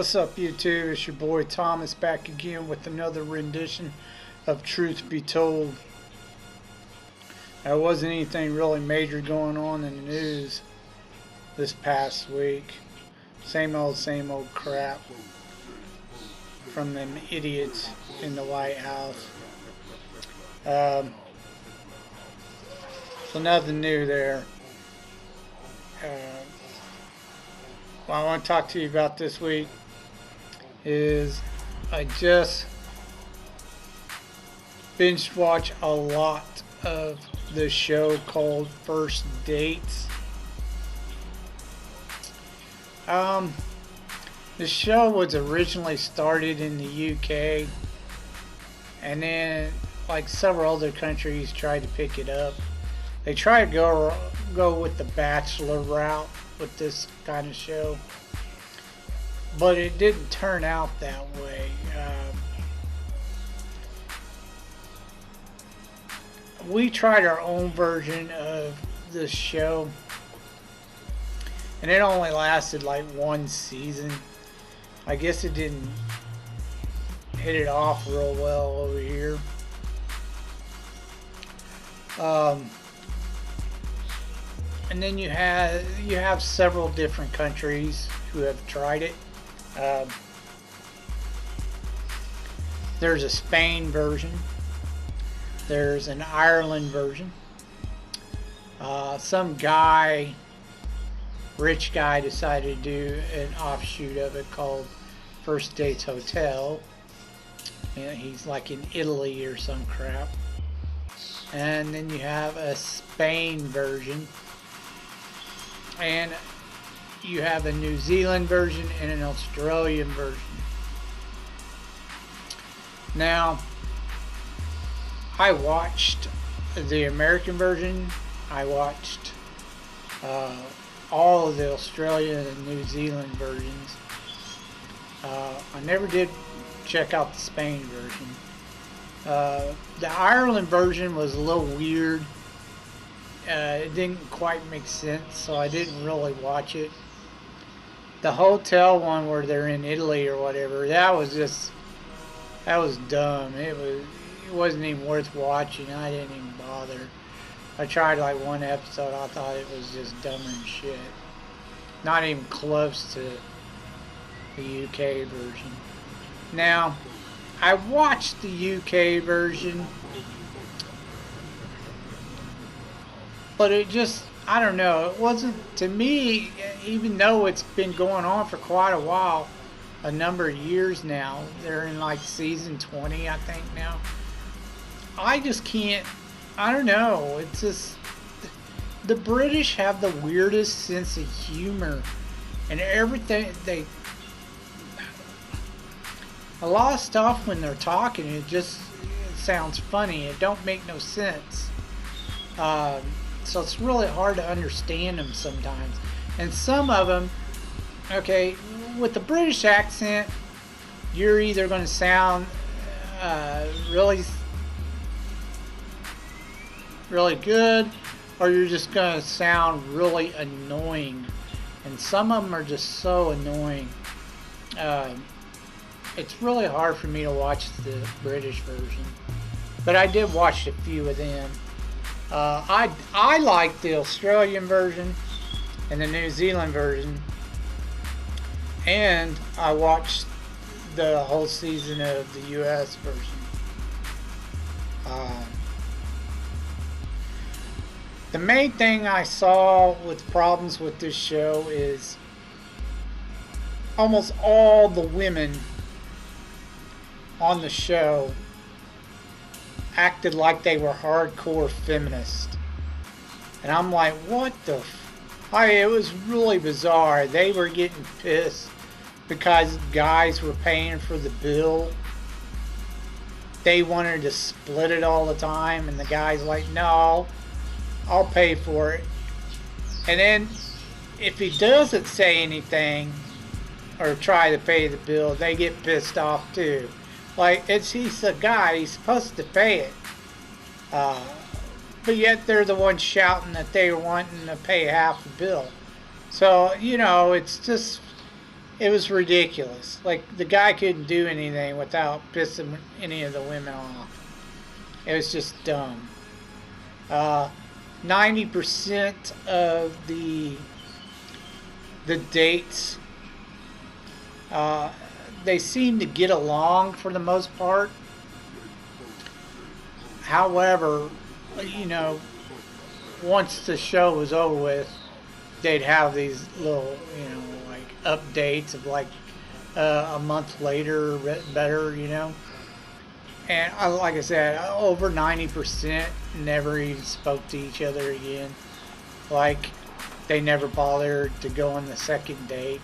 What's up, YouTube? It's your boy Thomas back again with another rendition of Truth Be Told. There wasn't anything really major going on in the news this past week. Same old crap from them idiots in the White House. So nothing new there. What I want to talk to you about this week is I just binge watched a lot of the show called First Dates. The show was originally started in the UK, and then like several other countries tried to pick it up. They tried to go with the Bachelor route with this kind of show, but it didn't turn out that way. We tried our own version of this show, and it only lasted like one season. I guess it didn't hit it off real well over here. And then you have several different countries who have tried it. There's a Spain version. There's an Ireland version. Some guy, rich guy, decided to do an offshoot of it called First Dates Hotel. And he's like in Italy or some crap. And then you have a Spain version. And you have a New Zealand version and an Australian version. Now, I watched the American version. I watched all of the Australian and New Zealand versions. I never did check out the Spain version. The Ireland version was a little weird. It didn't quite make sense, so I didn't really watch it. The hotel one where they're in Italy or whatever, that was dumb. It wasn't even worth watching. I didn't even bother. I tried like one episode. I thought it was just dumb and shit. Not even close to the UK version. Now, I watched the UK version, but it just, I don't know, it wasn't, to me, even though it's been going on for quite a while, a number of years now, they're in like season 20, I think now, I just can't, I don't know, it's just, the British have the weirdest sense of humor, and everything, a lot of stuff when they're talking, it sounds funny, it don't make no sense. So it's really hard to understand them sometimes. And some of them, okay, with the British accent, you're either going to sound really good, or you're just going to sound really annoying. And some of them are just so annoying. It's really hard for me to watch the British version. But I did watch a few of them. I like the Australian version and the New Zealand version, and I watched the whole season of the US version. The main thing I saw with problems with this show is almost all the women on the show acted like they were hardcore feminists. And I'm like, what the it was really bizarre. They were getting pissed because guys were paying for the bill. They wanted to split it all the time, and the guy's like, no, I'll pay for it. And then if he doesn't say anything or try to pay the bill, they get pissed off too. Like, he's the guy, he's supposed to pay it. But yet they're the ones shouting that they were wanting to pay half the bill. So, you know, it's just, it was ridiculous. Like, the guy couldn't do anything without pissing any of the women off. It was just dumb. 90% of the dates, they seem to get along for the most part. However, you know, once the show was over with, they'd have these little, you know, like updates of like a month later, better, you know. And like I said, over 90% never even spoke to each other again. Like, they never bothered to go on the second date.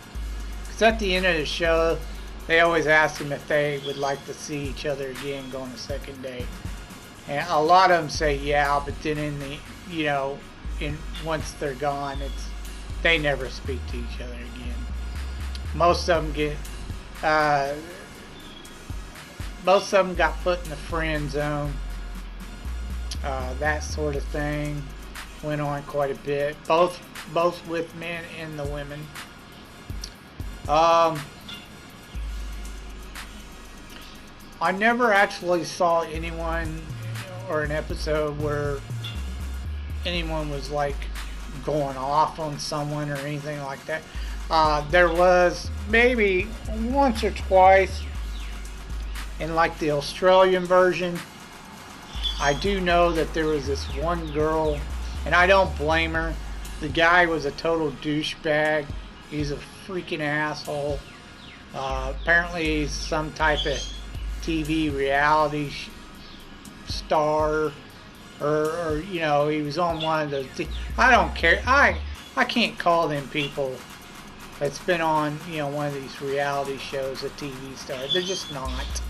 Because at the end of the show, they always ask them if they would like to see each other again, go on a second date. And a lot of them say yeah, but then in the, you know, once they're gone, they never speak to each other again. Most of them got put in the friend zone. That sort of thing went on quite a bit, both with men and the women. I never actually saw anyone or an episode where anyone was like going off on someone or anything like that. There was maybe once or twice in like the Australian version. I do know that there was this one girl, and I don't blame her. The guy was a total douchebag. He's a freaking asshole. Apparently he's some type of TV reality star, or you know, he was on one of those. I don't care. I can't call them people that's been on, you know, one of these reality shows a TV star. They're just not.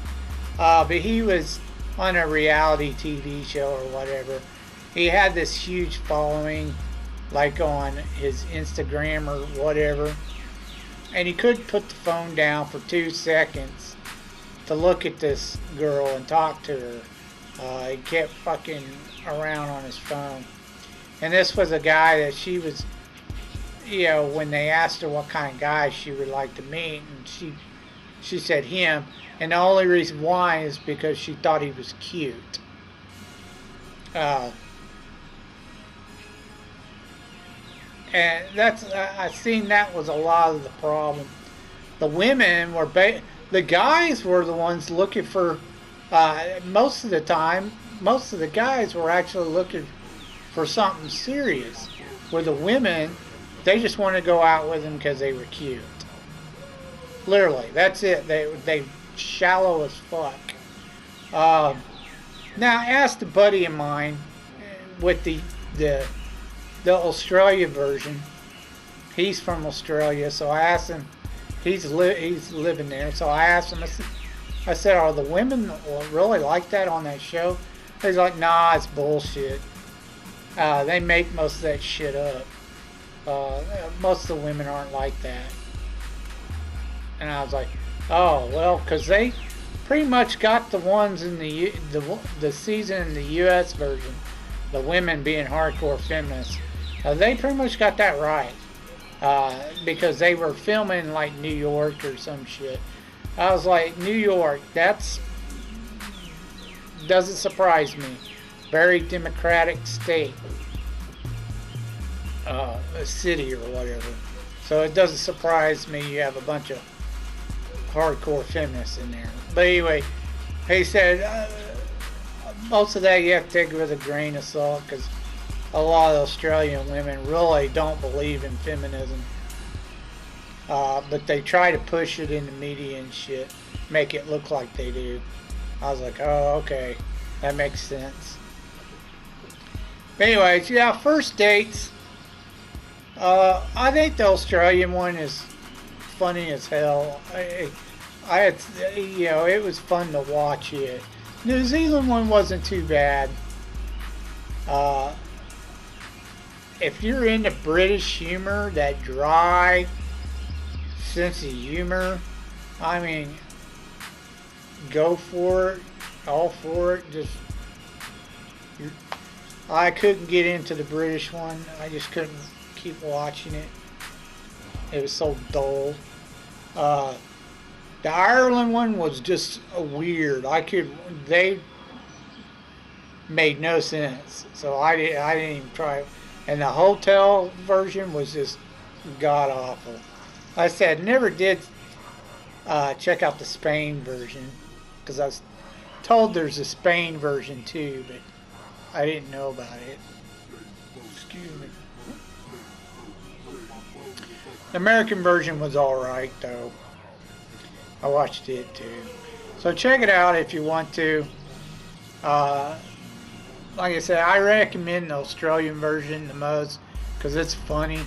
But he was on a reality TV show or whatever. He had this huge following, like on his Instagram or whatever, and he couldn't put the phone down for 2 seconds to look at this girl and talk to her. He kept fucking around on his phone. And this was a guy that she was, you know, when they asked her what kind of guy she would like to meet, and she said him. And the only reason why is because she thought he was cute. And I seen that was a lot of the problem. The women were, the guys were the ones looking for, most of the time, most of the guys were actually looking for something serious. Where the women, they just wanted to go out with them because they were cute. Literally, that's it. They shallow as fuck. Now, I asked a buddy of mine with the Australia version. He's from Australia, so I asked him. He's living there, so I asked him. I said, "Are the women really like that on that show?" He's like, "Nah, it's bullshit. They make most of that shit up. Most of the women aren't like that." And I was like, "Oh, well, because they pretty much got the ones in the season in the U.S. version, the women being hardcore feminists. They pretty much got that right, because they were filming like New York or some shit." I was like, New York, doesn't surprise me. Very democratic state, a city or whatever. So it doesn't surprise me you have a bunch of hardcore feminists in there. But anyway, he said most of that you have to take with a grain of salt, because a lot of Australian women really don't believe in feminism. But they try to push it in the media and shit, make it look like they do. I was like, oh, okay, that makes sense. But anyways, yeah, first dates. I think the Australian one is funny as hell. I had, you know, it was fun to watch it. New Zealand one wasn't too bad. If you're into British humor, that dry sense of humor, I mean, go for it, all for it. Just, I couldn't get into the British one. I just couldn't keep watching it. It was so dull. Uh, the Ireland one was just weird. They made no sense, so I didn't even try it. And the hotel version was just god awful. Like I said, never did check out the Spain version because I was told there's a Spain version too, but I didn't know about it. Excuse me. The American version was alright though. I watched it too. So check it out if you want to. Like I said, I recommend the Australian version the most because it's funny.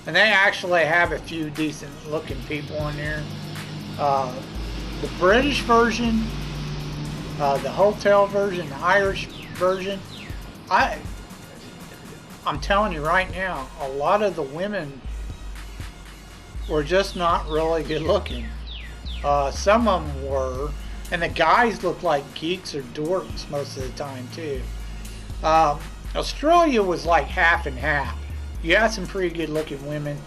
And they actually have a few decent looking people in there. The British version, the hotel version, the Irish version, I'm telling you right now, a lot of the women were just not really good looking. Some of them were, and the guys looked like geeks or dorks most of the time too. Australia was like half and half. You had some pretty good looking women,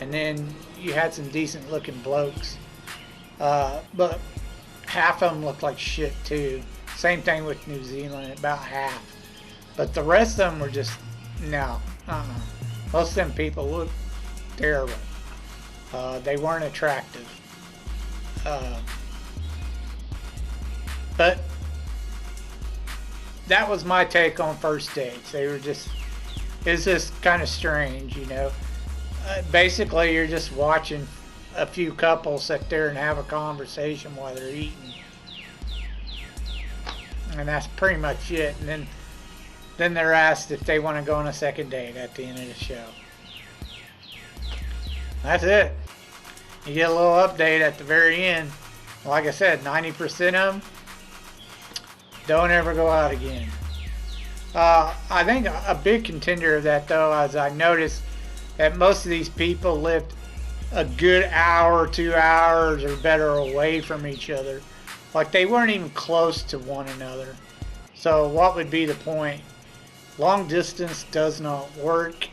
and then you had some decent looking blokes. But half of them looked like shit too. Same thing with New Zealand, about half. But the rest of them were just, no, most of them people looked terrible. They weren't attractive. But that was my take on first dates. It's just kind of strange, you know. Basically, you're just watching a few couples sit there and have a conversation while they're eating. And that's pretty much it. And then they're asked if they want to go on a second date at the end of the show. That's it. You get a little update at the very end. Like I said, 90% of them don't ever go out again. I think a big contender of that, though, as I noticed that most of these people lived a good hour, 2 hours, or better away from each other. Like they weren't even close to one another. So what would be the point? Long distance does not work.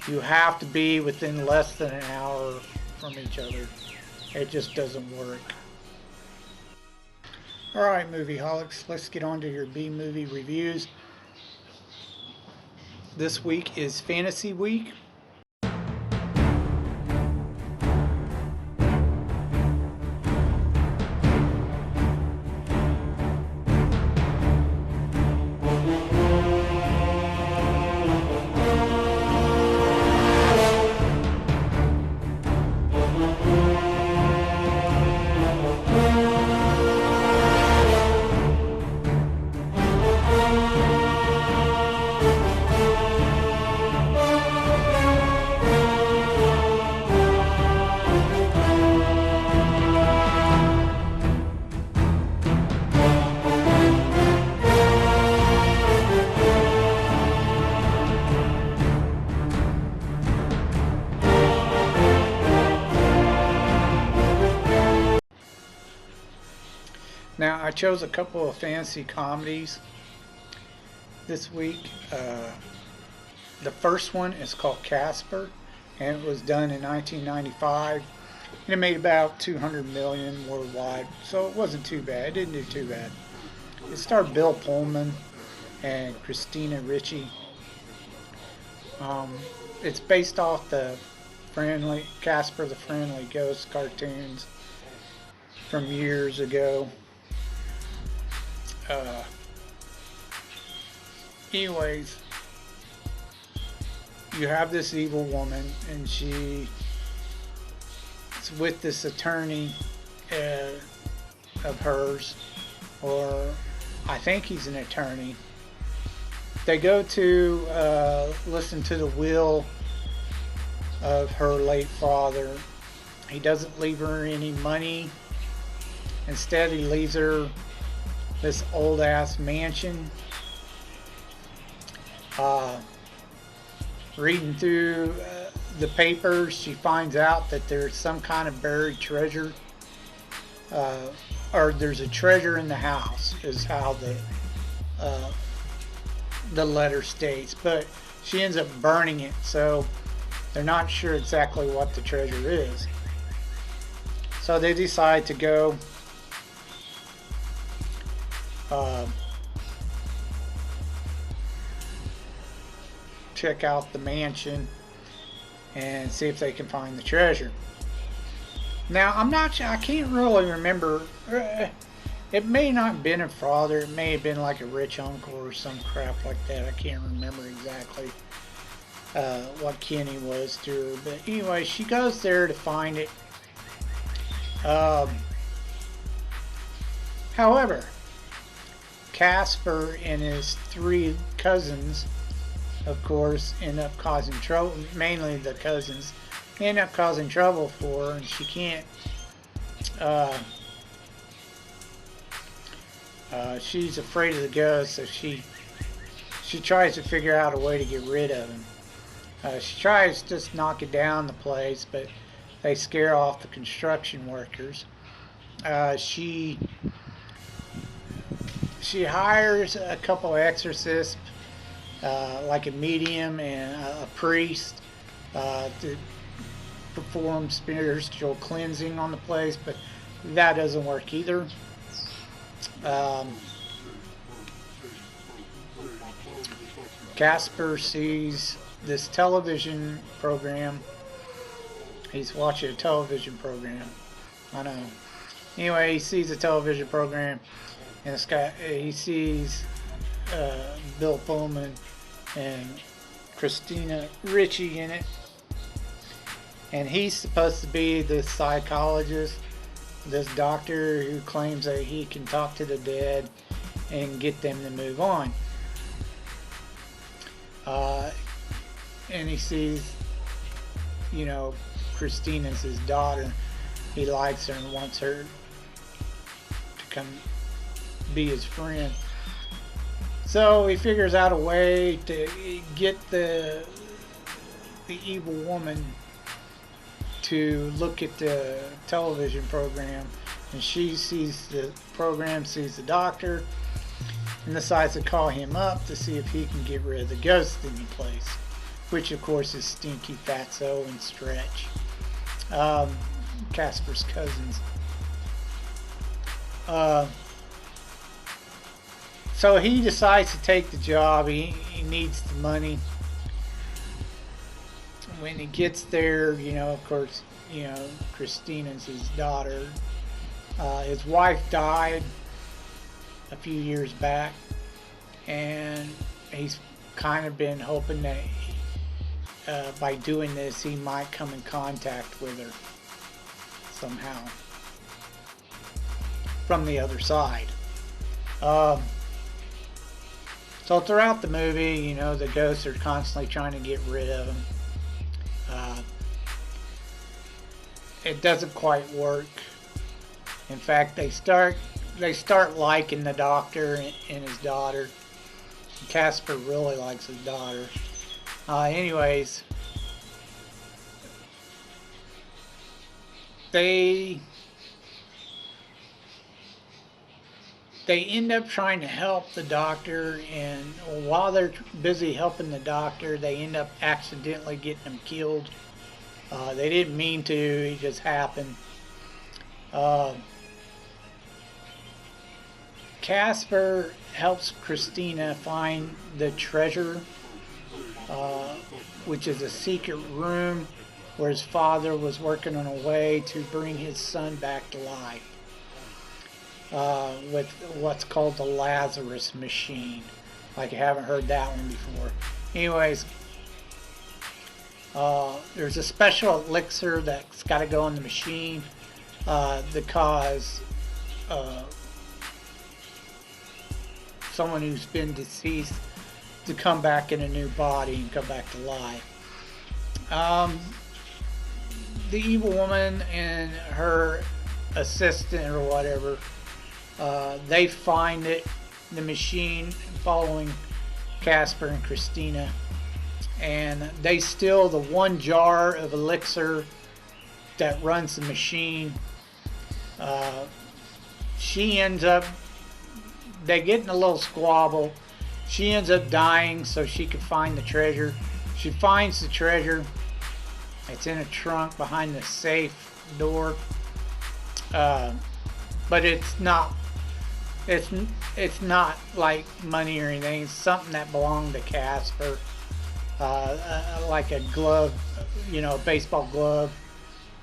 You have to be within less than an hour from each other. It just doesn't work. Alright, movie holics, let's get on to your B-movie reviews. This week is Fantasy Week. Now, I chose a couple of fantasy comedies this week. The first one is called Casper, and it was done in 1995. And it made about 200 million worldwide, so it wasn't too bad. It didn't do too bad. It starred Bill Pullman and Christina Ricci. It's based off the Casper the Friendly Ghost cartoons from years ago. Anyways, you have this evil woman, and she is with this attorney of hers, or I think he's an attorney. They go to listen to the will of her late father. He doesn't leave her any money. Instead, he leaves her this old ass mansion. Reading through the papers, she finds out that there's some kind of buried treasure, or there's a treasure in the house, is how the letter states. But she ends up burning it. So They're not sure exactly what the treasure is. So they decide to go check out the mansion and see if they can find the treasure. Now, I'm not sure, I can't really remember. It may not have been a father, it may have been like a rich uncle or some crap like that. I can't remember exactly what Kenny was to her. But anyway, she goes there to find it. However, Casper and his 3 cousins, of course, end up causing trouble. Mainly the cousins end up causing trouble for her, and she can't. She's afraid of the ghost, so she tries to figure out a way to get rid of him. She tries to just knock it down the place, but they scare off the construction workers. She hires a couple of exorcists, like a medium and a priest, to perform spiritual cleansing on the place, but that doesn't work either. Casper sees this television program. He's watching a television program. I know. Anyway, he sees a television program, and this guy, he sees Bill Pullman and Christina Ricci in it, and he's supposed to be this psychologist, this doctor who claims that he can talk to the dead and get them to move on. And he sees, you know, Christina's his daughter. He likes her and wants her to come be his friend. So he figures out a way to get the evil woman to look at the television program, and she sees the program, sees the doctor, and decides to call him up to see if he can get rid of the ghost in the place, which of course is Stinky, Fatso, and Stretch, Casper's cousins. So he decides to take the job. He needs the money. When he gets there, you know, of course, you know, Christina's his daughter. His wife died a few years back, and he's kind of been hoping that by doing this he might come in contact with her somehow from the other side. So throughout the movie, you know, the ghosts are constantly trying to get rid of him. It doesn't quite work. In fact, they start liking the doctor and his daughter. Casper really likes his daughter. Anyways, they end up trying to help the doctor, and while they're busy helping the doctor, they end up accidentally getting him killed. They didn't mean to, it just happened. Casper helps Christina find the treasure, which is a secret room where his father was working on a way to bring his son back to life, with what's called the Lazarus machine. Like, I haven't heard that one before. Anyways, there's a special elixir that's got to go in the machine that cause someone who's been deceased to come back in a new body and come back to life. The evil woman and her assistant or whatever, they find it, the machine, following Casper and Christina, and they steal the one jar of elixir that runs the machine. She ends up, they get in a little squabble. She ends up dying so she can find the treasure. She finds the treasure, It's in a trunk behind the safe door. Uh, but it's not like money or anything. It's something that belonged to Casper, like a glove, a baseball glove.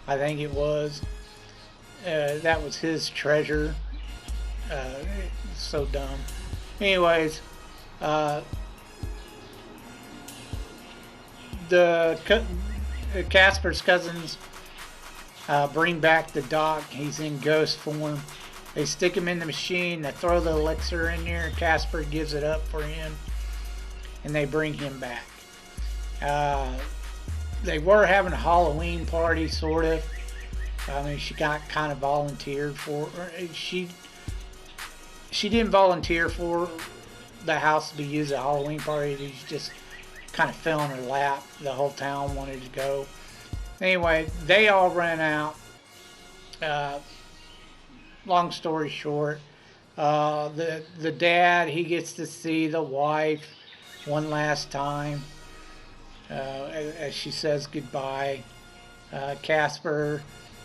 I think it was. That was his treasure. So dumb. Anyways, uh, the Casper's cousins bring back the doc. He's in ghost form. They stick him in the machine. They throw the elixir in there. Casper gives it up for him, and they bring him back. They were having a Halloween party, sort of. I mean, she got kind of volunteered for. She didn't volunteer for the house to be used as a Halloween party. She just kind of fell in her lap. The whole town wanted to go. Anyway, they all ran out. Long story short, the dad, he gets to see the wife one last time as she says goodbye. Casper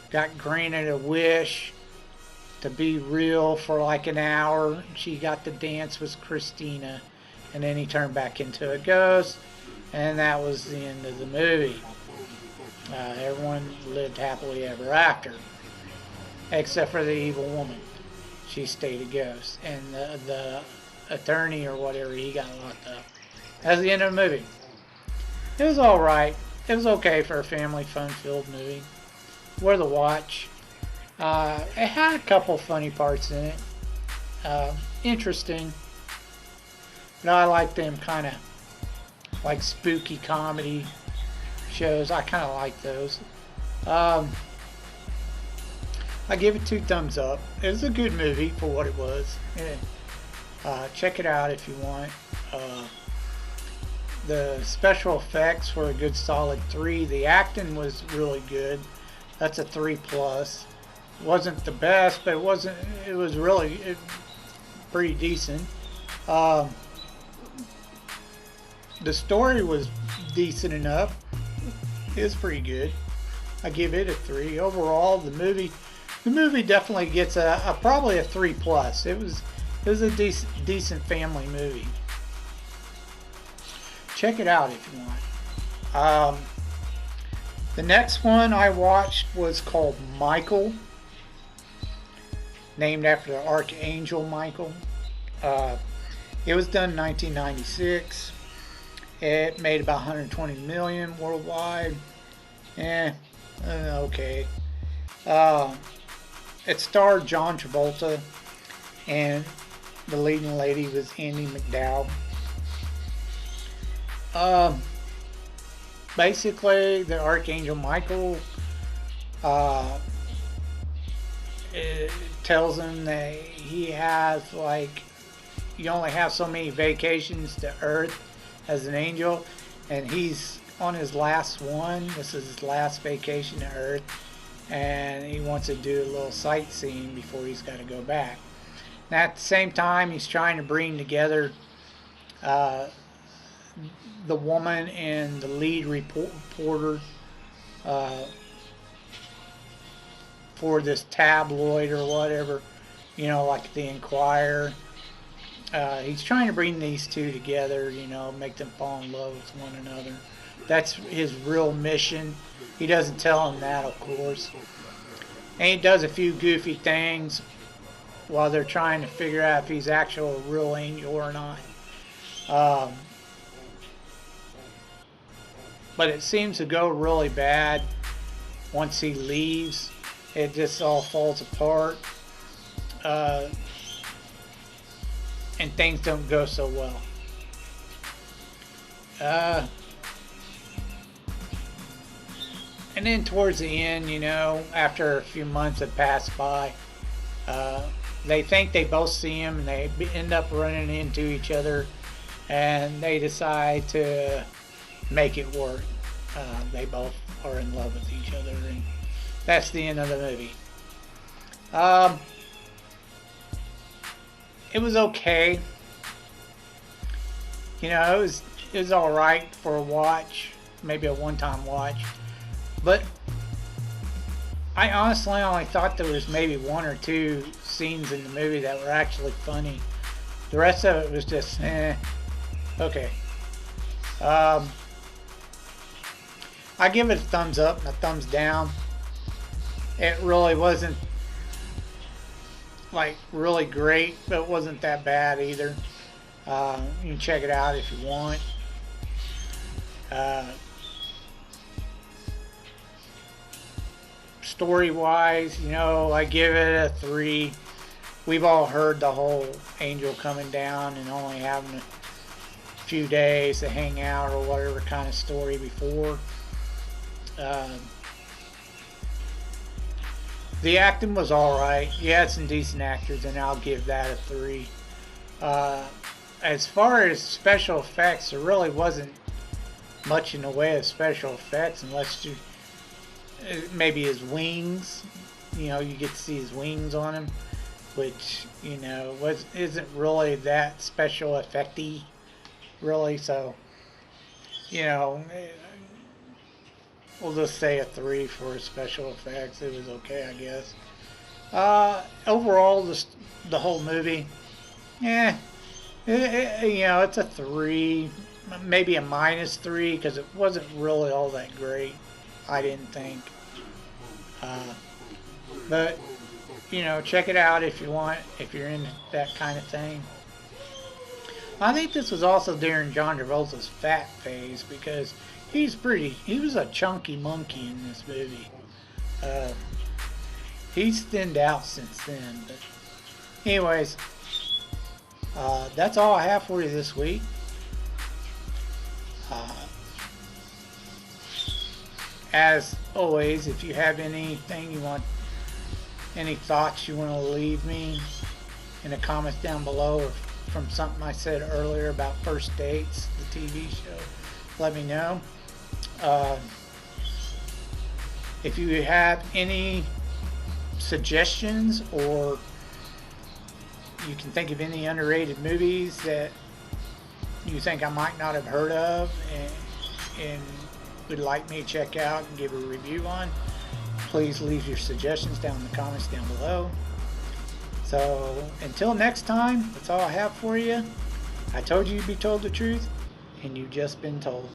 got granted a wish to be real for like an hour. She got to dance with Christina, and then he turned back into a ghost, and that was the end of the movie. Everyone lived happily ever after, except for the evil woman. She stayed a ghost, and the attorney or whatever, he got locked up. That's the end of the movie. It was all right. It was okay for a family fun-filled movie. Worth a watch. It had a couple funny parts in it. Interesting. But I like them kind of like spooky comedy shows. I kind of like those. I give it 2 thumbs up. It was a good movie for what it was. Yeah. Check it out if you want. The special effects were a good solid 3. The acting was really good. That's a 3+. Wasn't the best, but it was really pretty decent. The story was decent enough. It was pretty good. I give it a 3. Overall, the movie definitely gets probably a 3+. It was a decent family movie. Check it out if you want. The next one I watched was called Michael, named after the Archangel Michael. It was done in 1996. It made about 120 million worldwide. Okay. It starred John Travolta, and the leading lady was Andie MacDowell. Basically, the Archangel Michael it tells him that he has, like, you only have so many vacations to Earth as an angel, and he's on his last one. This is his last vacation to Earth, and he wants to do a little sightseeing before he's got to go back. And at the same time, he's trying to bring together the woman and the lead reporter for this tabloid or whatever, like the Inquirer. He's trying to bring these two together, make them fall in love with one another. That's his real mission. He doesn't tell them that, of course. And he does a few goofy things while they're trying to figure out if he's actually a real angel or not. But it seems to go really bad once he leaves. It just all falls apart. And things don't go so well. And then towards the end, after a few months have passed by, they think they both see him, and they end up running into each other, and they decide to make it work. They both are in love with each other, and that's the end of the movie. It was okay. It was all right for a watch, maybe a one-time watch. But I honestly only thought there was maybe one or two scenes in the movie that were actually funny. The rest of it was just, okay. I give it a thumbs up and a thumbs down. It really wasn't like really great, but it wasn't that bad either. You can check it out if you want. Story-wise, you know, I give it a 3. We've all heard the whole angel coming down and only having a few days to hang out or whatever kind of story before. The acting was alright. You had some decent actors, and I'll give that a 3. As far as special effects, there really wasn't much in the way of special effects, unless you maybe his wings. You know, you get to see his wings on him, which, you know, isn't really that special effecty, really. So, you know, we'll just say a 3 for special effects. It was okay, I guess. Overall, the whole movie, you know, it's a 3, maybe a -3, because it wasn't really all that great, I didn't think. But, you know, check it out if you want, if you're into that kind of thing. I think this was also during John Travolta's fat phase, because he was a chunky monkey in this movie. He's thinned out since then. But anyways, that's all I have for you this week. As always, if you have anything you want, any thoughts you want to leave me in the comments down below, or from something I said earlier about First Dates, the TV show, let me know. If you have any suggestions, or you can think of any underrated movies that you think I might not have heard of and would like me to check out and give a review on, please leave your suggestions down in the comments down below. So until next time, that's all I have for you. I told you you'd be told the truth, and you've just been told.